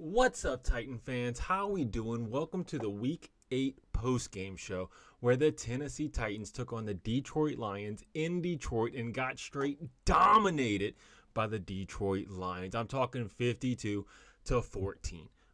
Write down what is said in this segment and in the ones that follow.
What's up, Titan fans? How we doing? Welcome to the Week 8 post-game show where the Tennessee Titans took on the Detroit Lions in Detroit and got straight dominated by the Detroit Lions. I'm talking 52-14.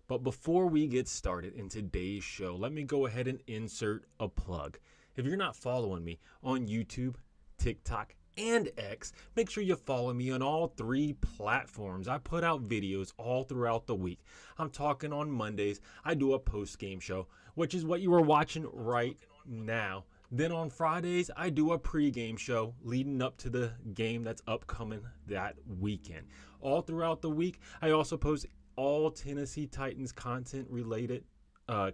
But before we get started in today's show, let me go ahead and insert a plug. If you're not following me on YouTube, TikTok, and X, make sure you follow me on all three platforms. I put out videos all throughout the week. I'm talking on Mondays, I do a post-game show, which is what you are watching right now. Then on Fridays, I do a pre-game show leading up to the game that's upcoming that weekend. All throughout the week, I also post all Tennessee Titans content related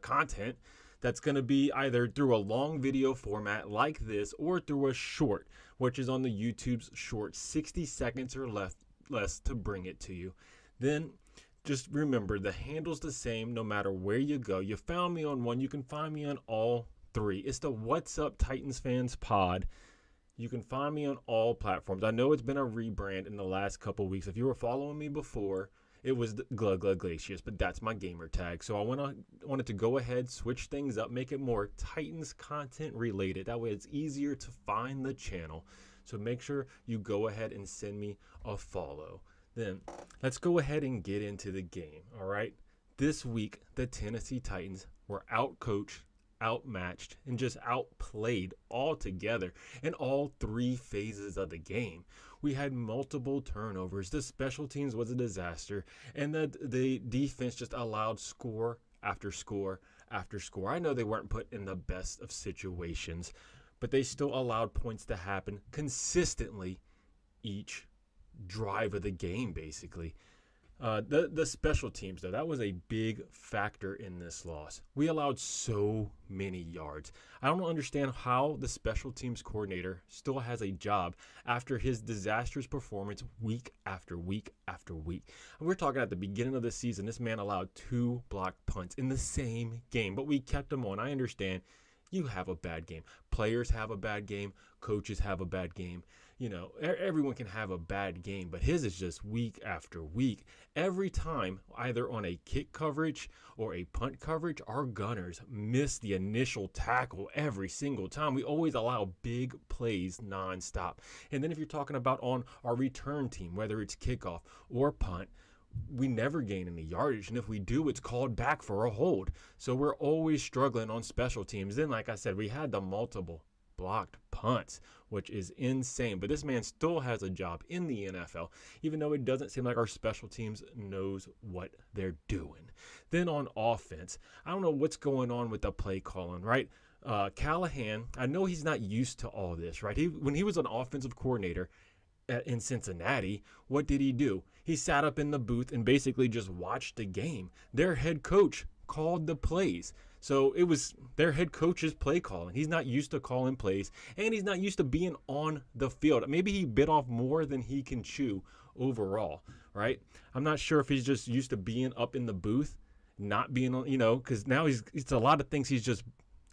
content that's going to be either through a long video format like this or through a short, which is on the YouTube's short, 60 seconds or less to bring it to you. Then just remember, the handle's the same no matter where you go. You found me on one, you can find me on all three. It's the What's Up Titans Fans pod. You can find me on all platforms. I know it's been a rebrand in the last couple weeks. If you were following me before, it was Glug Glacius, but that's my gamer tag. So I wanted to go ahead, switch things up, make it more Titans content related. That way it's easier to find the channel. So make sure you go ahead and send me a follow. Then let's go ahead and get into the game, all right? This week, the Tennessee Titans were outcoached, outmatched, and just outplayed altogether in all three phases of the game. We had multiple turnovers. The special teams was a disaster, and the defense just allowed score after score after score. I know they weren't put in the best of situations, but they still allowed points to happen consistently each drive of the game, basically. The special teams, though, that was a big factor in this loss. We allowed so many yards. I don't understand how the special teams coordinator still has a job after his disastrous performance week after week after week. And we're talking at the beginning of the season, this man allowed 2 blocked punts in the same game, but we kept him on. I understand. You have a bad game. Players have a bad game. Coaches have a bad game. You know, everyone can have a bad game, but his is just week after week. Every time, either on a kick coverage or a punt coverage, our gunners miss the initial tackle every single time. We always allow big plays nonstop. And then if you're talking about on our return team, whether it's kickoff or punt, we never gain any yardage, and if we do, it's called back for a hold. So we're always struggling on special teams. Then, like I said, we had the multiple blocked punts, which is insane. But this man still has a job in the NFL, even though it doesn't seem like our special teams knows what they're doing. Then on offense, I don't know what's going on with the play calling, right? Callahan, I know he's not used to all this, right? When he was an offensive coordinator in Cincinnati, what did he do? He sat up in the booth and basically just watched the game. Their head coach called the plays. So it was their head coach's play calling. He's not used to calling plays, and he's not used to being on the field. Maybe he bit off more than he can chew overall, right? I'm not sure if he's just used to being up in the booth, not being on, because now it's a lot of things he's just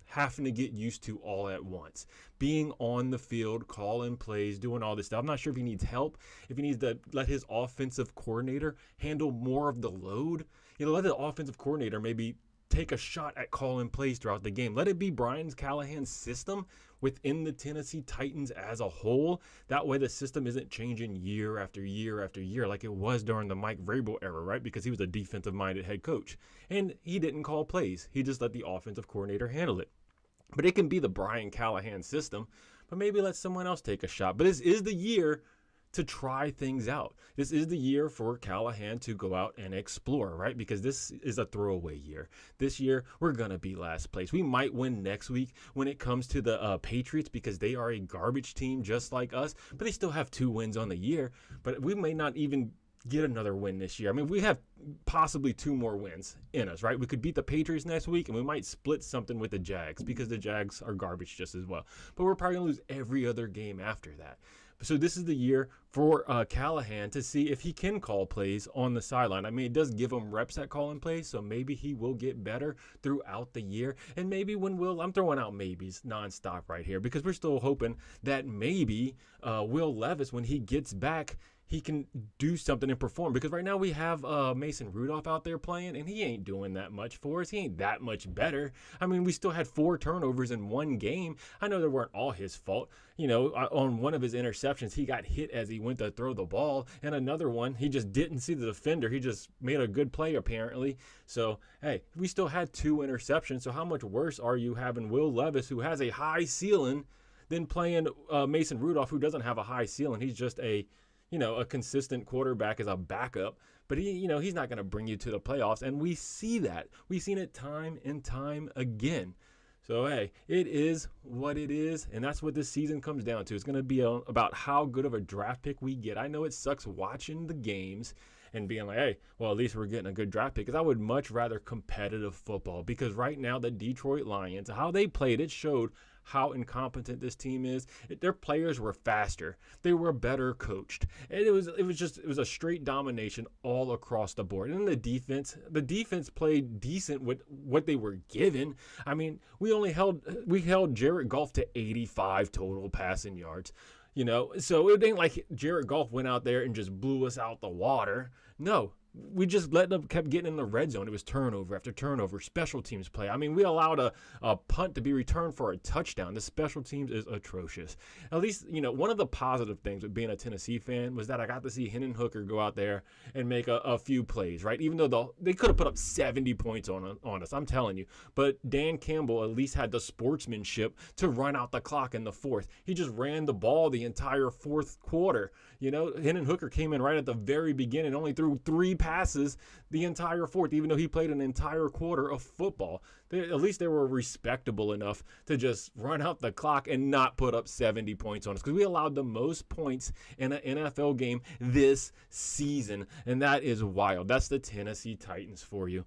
having to get used to all at once. Being on the field, calling plays, doing all this stuff. I'm not sure if he needs help, if he needs to let his offensive coordinator handle more of the load. Let the offensive coordinator maybe take a shot at calling plays throughout the game. Let it be Brian Callahan's system within the Tennessee Titans as a whole. That way the system isn't changing year after year after year like it was during the Mike Vrabel era, right? Because he was a defensive-minded head coach. And he didn't call plays. He just let the offensive coordinator handle it. But it can be the Brian Callahan system, but maybe let someone else take a shot. But this is the year to try things out. This is the year for Callahan to go out and explore, right? Because this is a throwaway year. This year, we're going to be last place. We might win next week when it comes to the Patriots because they are a garbage team just like us, but they still have 2 wins on the year. But we may not even get another win this year. I mean, we have possibly 2 more wins in us, right? We could beat the Patriots next week, and we might split something with the Jags because the Jags are garbage just as well. But we're probably going to lose every other game after that. So this is the year for Callahan to see if he can call plays on the sideline. I mean, it does give him reps at calling plays, so maybe he will get better throughout the year. And maybe I'm throwing out maybes nonstop right here because we're still hoping that maybe Will Levis, when he gets back, he can do something and perform. Because right now we have Mason Rudolph out there playing, and he ain't doing that much for us. He ain't that much better. I mean, we still had 4 turnovers in one game. I know they weren't all his fault. On one of his interceptions, he got hit as he went to throw the ball, and another one, he just didn't see the defender. He just made a good play, apparently. So, hey, we still had 2 interceptions, so how much worse are you having Will Levis, who has a high ceiling, than playing Mason Rudolph, who doesn't have a high ceiling? He's just a consistent quarterback as a backup, but he's not going to bring you to the playoffs, and we see that. We've seen it time and time again. So, hey, it is what it is, and that's what this season comes down to. It's going to be about how good of a draft pick we get. I know it sucks watching the games and being like, hey, well, at least we're getting a good draft pick, because I would much rather competitive football, because right now the Detroit Lions, how they played, it showed how incompetent this team is. Their players were faster. They were better coached. And it was a straight domination all across the board. And the defense played decent with what they were given. I mean, we held Jared Goff to 85 total passing yards. So it ain't like Jared Goff went out there and just blew us out the water. No, we just kept getting in the red zone. It was turnover after turnover, special teams play. I mean, we allowed a punt to be returned for a touchdown. The special teams is atrocious. At least, one of the positive things with being a Tennessee fan was that I got to see Hendon Hooker go out there and make a few plays, right? Even though they could have put up 70 points on us, I'm telling you. But Dan Campbell at least had the sportsmanship to run out the clock in the fourth. He just ran the ball the entire fourth quarter. Hendon Hooker came in right at the very beginning and only threw 3 passes the entire fourth, even though he played an entire quarter of football. At least they were respectable enough to just run out the clock and not put up 70 points on us, because we allowed the most points in an NFL game this season, and that is wild. That's the Tennessee Titans for you.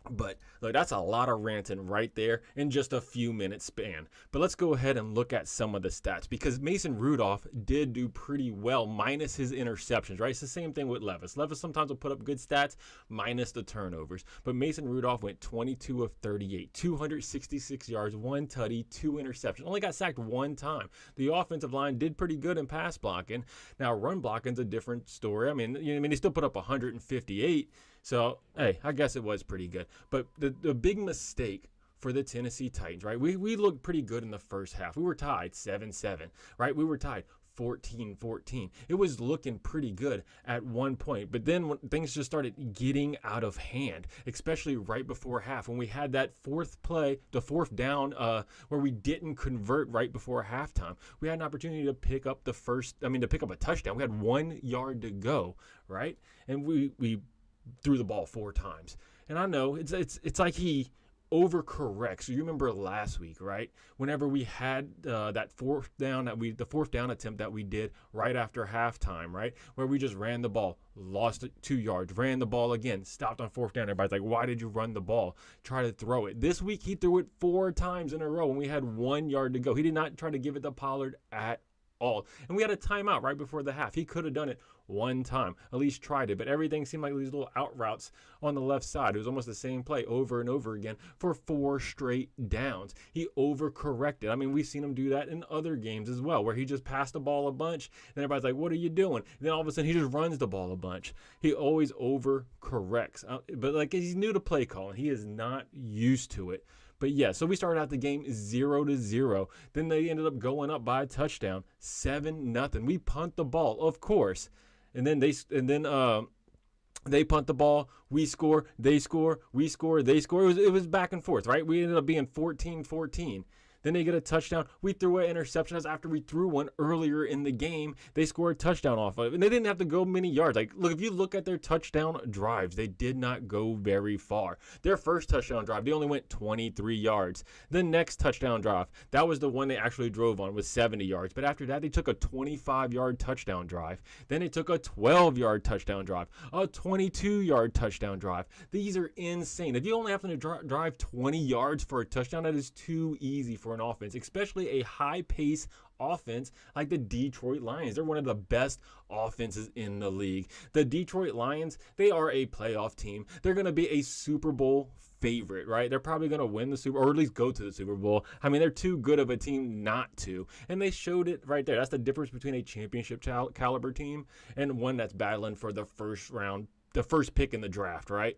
But look, that's a lot of ranting right there in just a few minutes span. But let's go ahead and look at some of the stats, because Mason Rudolph did do pretty well minus his interceptions, right? It's the same thing with Levis. Levis sometimes will put up good stats minus the turnovers. But Mason Rudolph went 22 of 38, 266 yards, 1 tutty, 2 interceptions. Only got sacked 1 time. The offensive line did pretty good in pass blocking. Now, run blocking's a different story. I mean, they still put up 158. So, hey, I guess it was pretty good. But the big mistake for the Tennessee Titans, right? We looked pretty good in the first half. We were tied 7-7, right? We were tied 14-14. It was looking pretty good at one point. But then when things just started getting out of hand, especially right before half, when we had that fourth play, the fourth down, where we didn't convert right before halftime. We had an opportunity to pick up to pick up a touchdown. We had 1 yard to go, right? And we threw the ball 4 times. And I know it's like he overcorrects. So you remember last week, right? Whenever we had that fourth down attempt that we did right after halftime, right? Where we just ran the ball, lost 2 yards, ran the ball again, stopped on 4th down. Everybody's like, why did you run the ball? Try to throw it. This week he threw it 4 times in a row and we had 1 yard to go. He did not try to give it to Pollard at all. And we had a timeout right before the half. He could have done it 1 time, at least tried it, but everything seemed like these little out routes on the left side. It was almost the same play over and over again for 4 straight downs. He overcorrected. I mean, we've seen him do that in other games as well, where he just passed the ball a bunch, and everybody's like, what are you doing? And then all of a sudden, he just runs the ball a bunch. He always overcorrects. But like, he's new to play calling. He is not used to it. But yeah, so we started out the game 0-0. Then they ended up going up by a touchdown, 7-0. We punt the ball, of course, and then they punt the ball. We score, they score, we score, they score. It was back and forth, right? We ended up being 14-14. Then they get a touchdown. We threw an interception. That's after we threw one earlier in the game. They scored a touchdown off of it. And they didn't have to go many yards. Like, look, if you look at their touchdown drives, they did not go very far. Their first touchdown drive, they only went 23 yards. The next touchdown drive, that was the one they actually drove on, was 70 yards. But after that, they took a 25-yard touchdown drive. Then they took a 12-yard touchdown drive, a 22-yard touchdown drive. These are insane. If you only have to drive 20 yards for a touchdown, that is too easy for an offense, especially a high-pace offense like the Detroit Lions. They're one of the best offenses in the league. The Detroit Lions, they are a playoff team. They're going to be a Super Bowl favorite, right? They're probably going to win the Super, or at least go to the Super Bowl. I mean, they're too good of a team not to, and they showed it right there. That's the difference between a championship caliber team and one that's battling for the first round, the first pick in the draft, right?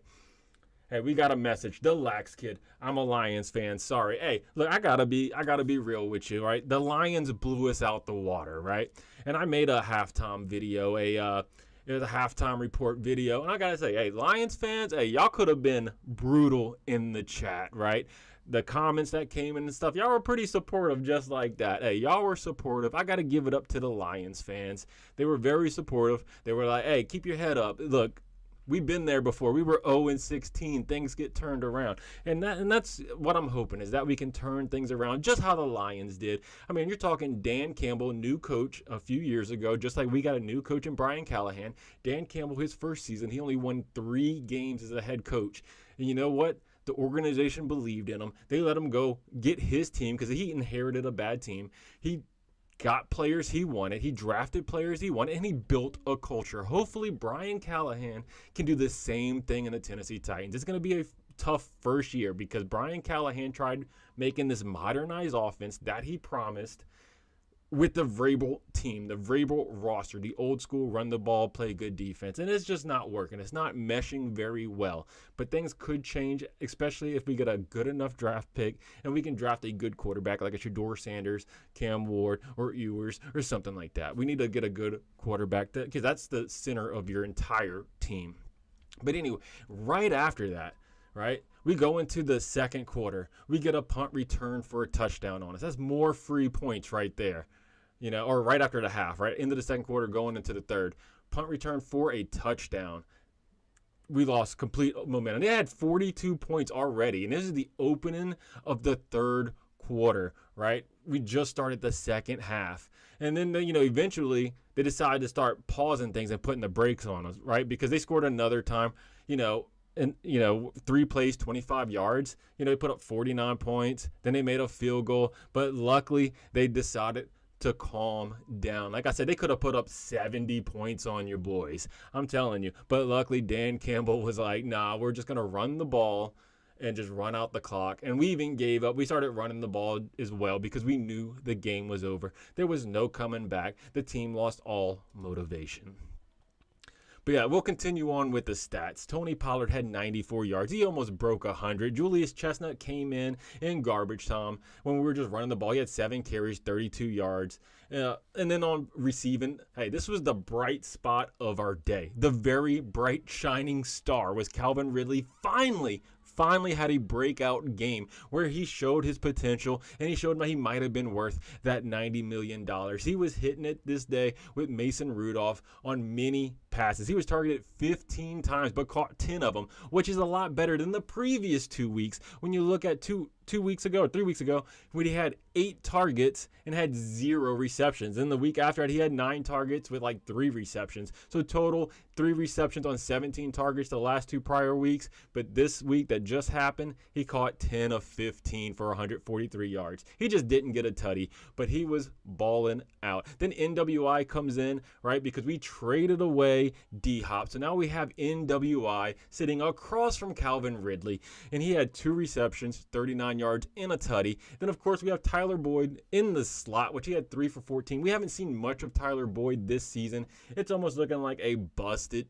Hey, we got a message. The Lax Kid. I'm a Lions fan. Sorry. Hey, look, I gotta be real with you, right? The Lions blew us out the water, right? And I made a halftime video, it was a halftime report video, and I gotta say, hey, Lions fans, hey, y'all could have been brutal in the chat, right? The comments that came in and stuff, y'all were pretty supportive just like that. Hey, y'all were supportive. I got to give it up to the Lions fans. They were very supportive. They were like, hey, keep your head up. Look, we've been there before. We were 0-16. Things get turned around. And that's what I'm hoping, is that we can turn things around just how the Lions did. I mean, you're talking Dan Campbell, new coach a few years ago, just like we got a new coach in Brian Callahan. Dan Campbell, his first season, he only won 3 games as a head coach. And you know what? The organization believed in him. They let him go get his team because he inherited a bad team. He got players he wanted. He drafted players he wanted, and he built a culture. Hopefully, Brian Callahan can do the same thing in the Tennessee Titans. It's going to be a tough first year because Brian Callahan tried making this modernized offense that he promised with the Vrabel team, the Vrabel roster, the old school run the ball, play good defense. And it's just not working. It's not meshing very well. But things could change, especially if we get a good enough draft pick and we can draft a good quarterback like a Shedeur Sanders, Cam Ward, or Ewers, or something like that. We need to get a good quarterback because that's the center of your entire team. But anyway, right after that, right, we go into the second quarter. We get a punt return for a touchdown on us. That's more free points right there. You know, or right after the half, right? Into the second quarter, going into the third. Punt return for a touchdown. We lost complete momentum. They had 42 points already, and this is the opening of the third quarter, right? We just started the second half. And then, you know, eventually they decided to start pausing things and putting the brakes on us, right? Because they scored another time, you know, and, you know, 3 plays, 25 yards. You know, they put up 49 points. Then they made a field goal. But luckily, they decided to calm down. Like I said, they could have put up 70 points on your boys. I'm telling you. But luckily, Dan Campbell was like, nah, we're just going to run the ball and just run out the clock. And we even gave up. We started running the ball as well because we knew the game was over. There was no coming back. The team lost all motivation. But yeah, we'll continue on with the stats. Tony Pollard had 94 yards. He almost broke 100. Julius Chestnut came in garbage time when we were just running the ball. He had 7 carries, 32 yards. And then on receiving, hey, this was the bright spot of our day. The very bright, shining star was Calvin Ridley finally had a breakout game where he showed his potential and he showed he might have been worth that $90 million. He was hitting it this day with Mason Rudolph on many passes. He was targeted 15 times but caught 10 of them, which is a lot better than the previous 2 weeks. When you look at 3 weeks ago, when he had 8 targets and had 0 receptions. Then the week after that, he had 9 targets with like 3 receptions. So total 3 receptions on 17 targets the last 2 prior weeks. But this week that just happened, he caught 10 of 15 for 143 yards. He just didn't get a tutty, but he was balling out. Then NWI comes in, right, because we traded away D-Hop. So now we have NWI sitting across from Calvin Ridley, and he had 2 receptions, 39 yards, and a tutty. Then, of course, we have Tyler Boyd in the slot, which he had 3 for 14. We haven't seen much of Tyler Boyd this season. It's almost looking like a busted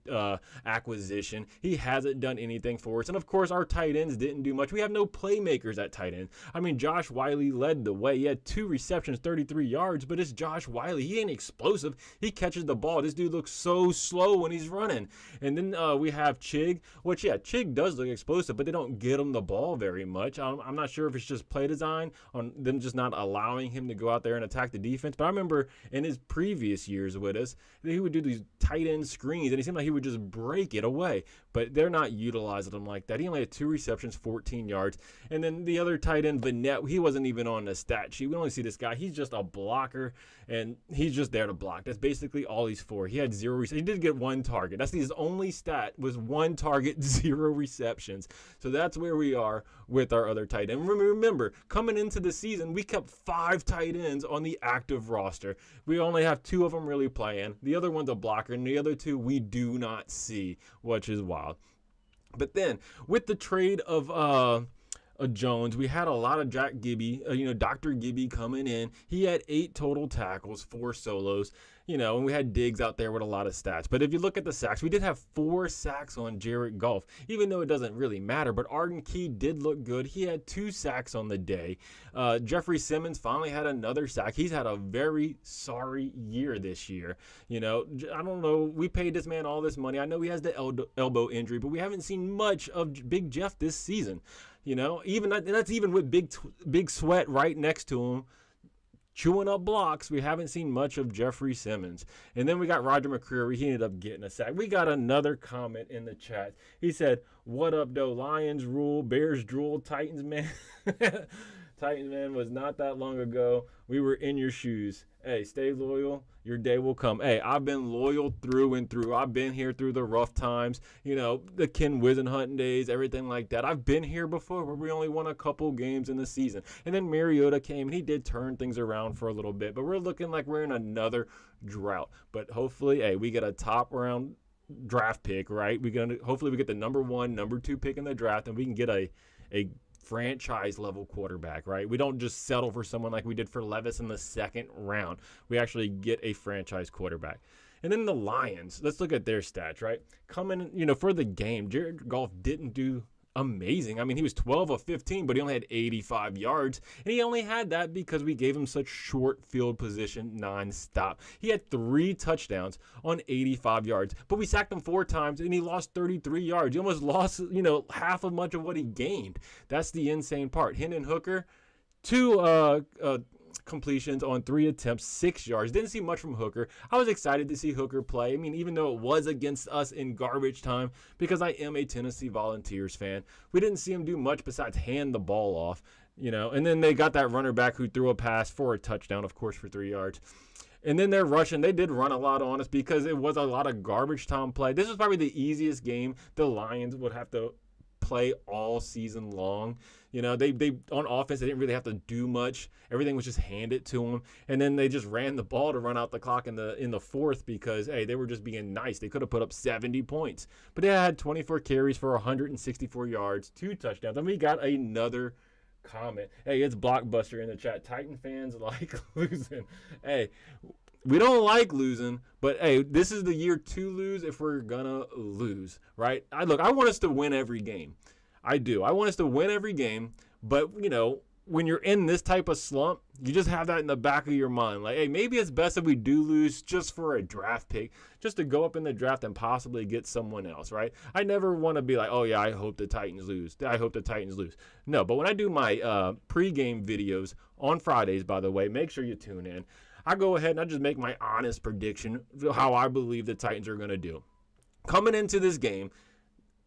acquisition. He hasn't done anything for us. And, of course, our tight ends didn't do much. We have no playmakers at tight end. I mean, Josh Wiley led the way. He had 2 receptions, 33 yards, but it's Josh Wiley. He ain't explosive. He catches the ball. This dude looks so slow when he's running. And then we have Chig, which, yeah, Chig does look explosive, but they don't get him the ball very much. I'm not sure if it's just play design on them just not allowing him to go out there and attack the defense. But I remember in his previous years with us, he would do these tight end screens, and he seemed like he would just break it away. But they're not utilizing him like that. He only had 2 receptions, 14 yards. And then the other tight end, Vanette, he wasn't even on the stat sheet. We only see this guy. He's just a blocker, and he's just there to block. That's basically all he's for. He had 0 receptions. He did get 1 target. That's his only stat was 1 target, 0 receptions. So that's where we are with our other tight end. And remember, coming into the season, we kept 5 tight ends on the active roster. We only have 2 of them really playing. The other one's a blocker, and the other 2 we do not see, which is wild. But then, with the trade of Jones, we had a lot of Jack Gibby, Dr. Gibby coming in. He had 8 total tackles, 4 solos, and we had Diggs out there with a lot of stats. But if you look at the sacks, we did have 4 sacks on Jared Goff, even though it doesn't really matter. But Arden Key did look good. He had 2 sacks on the day. Jeffrey Simmons finally had another sack. He's had a very sorry year this year. I don't know. We paid this man all this money. I know he has the elbow injury, but we haven't seen much of Big Jeff this season. And that's even with Big Sweat right next to him, chewing up blocks. We haven't seen much of Jeffrey Simmons. And then we got Roger McCreary. He ended up getting a sack. We got another comment in the chat. He said, "What up, though? Lions rule, Bears drool, Titans man." Titans man was not that long ago. We were in your shoes. Hey, stay loyal. Your day will come. Hey, I've been loyal through and through. I've been here through the rough times, the Ken Wisenhunt days, everything like that. I've been here before where we only won a couple games in the season. And then Mariota came and he did turn things around for a little bit. But we're looking like we're in another drought. But hopefully, hey, we get a top round draft pick, right? Hopefully we get the number 1, number 2 pick in the draft, and we can get a franchise level quarterback, right? We don't just settle for someone like we did for Levis in the 2nd round. We actually get a franchise quarterback. And then the Lions, let's look at their stats, right? Coming, for the game, Jared Goff didn't do amazing. I mean, he was 12 of 15, but he only had 85 yards. And he only had that because we gave him such short field position nonstop. He had 3 touchdowns on 85 yards, but we sacked him 4 times and he lost 33 yards. He almost lost, half of much of what he gained. That's the insane part. Hendon Hooker, 2 completions on 3 attempts, 6 yards. Didn't see much from Hooker. I was excited to see Hooker play. I mean, even though it was against us in garbage time, because I am a Tennessee Volunteers fan, we didn't see him do much besides hand the ball off, and then they got that runner back who threw a pass for a touchdown, of course, for 3 yards. And then they're rushing. They did run a lot on us because it was a lot of garbage time play. This was probably the easiest game the Lions would have to play all season long. They on offense, they didn't really have to do much. Everything was just handed to them. And then they just ran the ball to run out the clock in the 4th because, hey, they were just being nice. They could have put up 70 points. But they had 24 carries for 164 yards, 2 touchdowns. And we got another comment. Hey, it's Blockbuster in the chat. Titan fans like losing. Hey, we don't like losing, but hey, this is the year to lose if we're gonna lose, right? I want us to win every game. I do. I want us to win every game, but when you're in this type of slump, you just have that in the back of your mind. Like, hey, maybe it's best if we do lose just for a draft pick, just to go up in the draft and possibly get someone else, right? I never want to be like, oh yeah, I hope the Titans lose. I hope the Titans lose. No, but when I do my pregame videos on Fridays, by the way, make sure you tune in. I go ahead and I just make my honest prediction of how I believe the Titans are going to do. Coming into this game,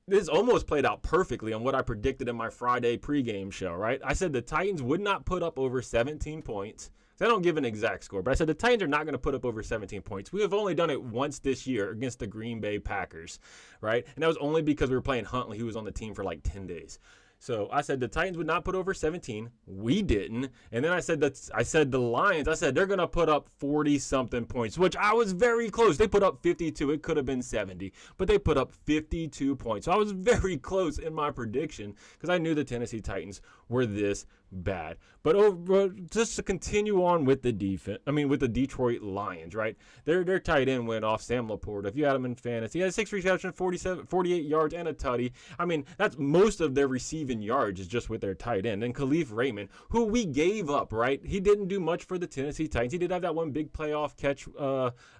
this almost played out perfectly on what I predicted in my Friday pregame show, right? I said the Titans would not put up over 17 points. So I don't give an exact score, but I said the Titans are not going to put up over 17 points. We have only done it once this year against the Green Bay Packers, right? And that was only because we were playing Huntley, who was on the team for like 10 days. So I said the Titans would not put over 17. We didn't. And then I said the Lions, they're going to put up 40-something points, which I was very close. They put up 52. It could have been 70, but they put up 52 points. So I was very close in my prediction because I knew the Tennessee Titans were this bad. But just to continue on with the with the Detroit Lions, right? Their tight end went off, Sam Laporta. If you had him in fantasy, he had 6 receptions, 48 yards, and a tutty. I mean, that's most of their receiving yards is just with their tight end. And Khalif Raymond, who we gave up, right? He didn't do much for the Tennessee Titans. He did have that one big playoff catch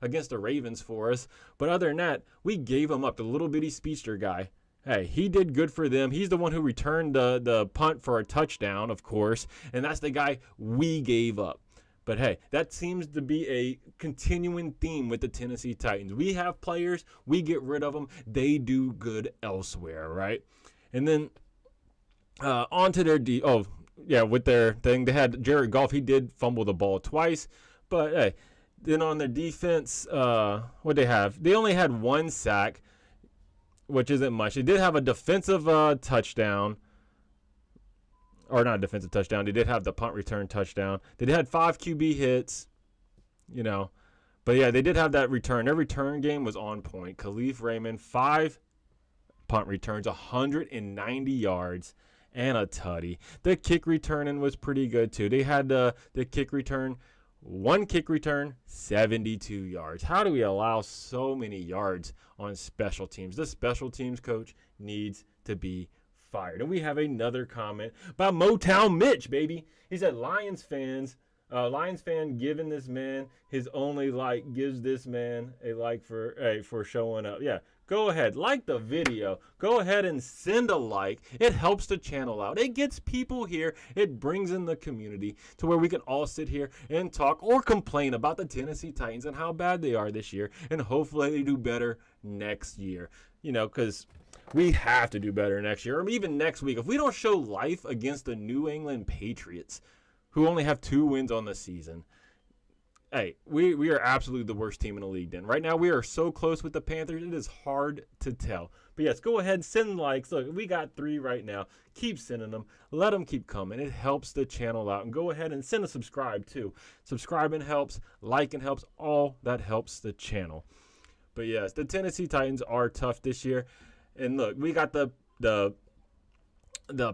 against the Ravens for us. But other than that, we gave him up, the little bitty speedster guy. Hey, he did good for them. He's the one who returned the punt for a touchdown, of course, and that's the guy we gave up. But hey, that seems to be a continuing theme with the Tennessee Titans. We have players, we get rid of them, they do good elsewhere, right? And then on to their with their thing, they had Jared Goff. He did fumble the ball twice, but hey, then on their defense, what they have? They only had 1 sack, which isn't much. They did have a defensive touchdown. or not a defensive touchdown. They did have the punt return touchdown. They had 5 QB hits, you know. But, yeah, they did have that return. Their return game was on point. Khalif Raymond, 5 punt returns, 190 yards, and a tutty. The kick returning was pretty good, too. They had the kick return, 1 kick return, 72 yards. How do we allow so many yards on special teams? The special teams coach needs to be fired. And we have another comment by Motown Mitch, baby. He said, Lions fan giving this man his only like, gives this man a like for showing up. Yeah, go ahead, like the video. Go ahead and send a like. It helps the channel out. It gets people here. It brings in the community to where we can all sit here and talk or complain about the Tennessee Titans and how bad they are this year. And hopefully they do better next year. You know, because we have to do better next year or even next week. If we don't show life against the New England Patriots, who only have 2 wins on the season, hey, we are absolutely the worst team in the league then. Right now, we are so close with the Panthers, it is hard to tell. But yes, go ahead and send likes. Look, we got 3 right now. Keep sending them. Let them keep coming. It helps the channel out. And go ahead and send a subscribe too. Subscribing helps. Liking helps. All that helps the channel. But yes, the Tennessee Titans are tough this year. And look, we got the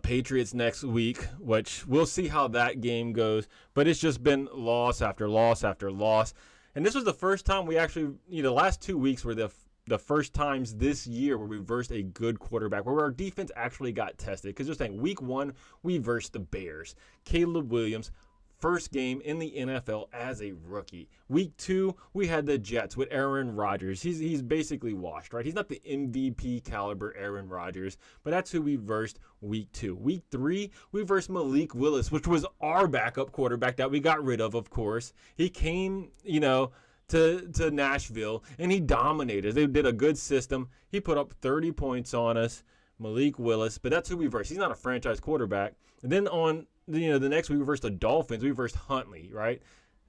Patriots next week, which we'll see how that game goes. But it's just been loss after loss after loss. And this was the first time we actually, the last 2 weeks were the first times this year where we versed a good quarterback, where our defense actually got tested. Because just saying, week 1, we versed the Bears. Caleb Williams, first game in the NFL as a rookie. Week 2, we had the Jets with Aaron Rodgers. He's basically washed, right? He's not the MVP caliber Aaron Rodgers, but that's who we versed week 2. Week 3, we versed Malik Willis, which was our backup quarterback that we got rid of course. He came, to Nashville, and he dominated. They did a good system. He put up 30 points on us, Malik Willis, but that's who we versed. He's not a franchise quarterback. And then on the next week we versed the Dolphins. We versed Huntley, right?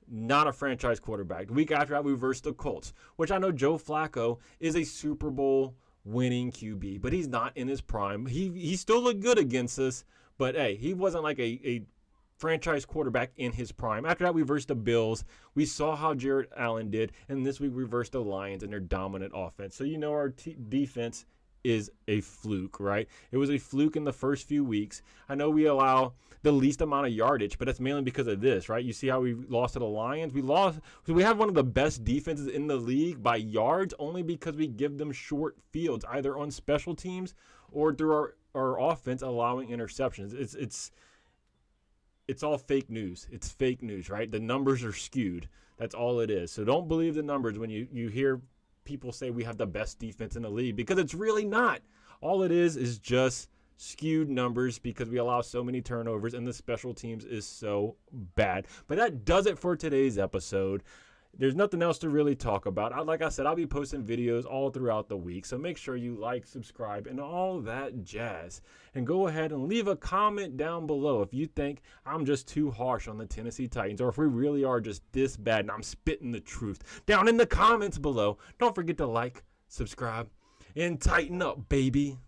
Not a franchise quarterback. The week after that, we versed the Colts, which I know Joe Flacco is a Super Bowl winning QB, but he's not in his prime. He still looked good against us, but hey, he wasn't like a franchise quarterback in his prime. After that, we versed the Bills. We saw how Jared Allen did, and this week we versed the Lions and their dominant offense. So our defense is a fluke, right? It was a fluke in the first few weeks. I know we allow the least amount of yardage, but that's mainly because of this, right? You see how we lost to the Lions? We have one of the best defenses in the league by yards only because we give them short fields, either on special teams or through our offense allowing interceptions. It's all fake news. It's fake news, right? The numbers are skewed. That's all it is. So don't believe the numbers when you hear people say we have the best defense in the league, because it's really not. All it is just skewed numbers because we allow so many turnovers and the special teams is so bad. But that does it for today's episode. There's nothing else to really talk about. Like I said, I'll be posting videos all throughout the week, so make sure you like, subscribe, and all that jazz. And go ahead and leave a comment down below if you think I'm just too harsh on the Tennessee Titans, or if we really are just this bad and I'm spitting the truth. Down in the comments below. Don't forget to like, subscribe, and tighten up, baby.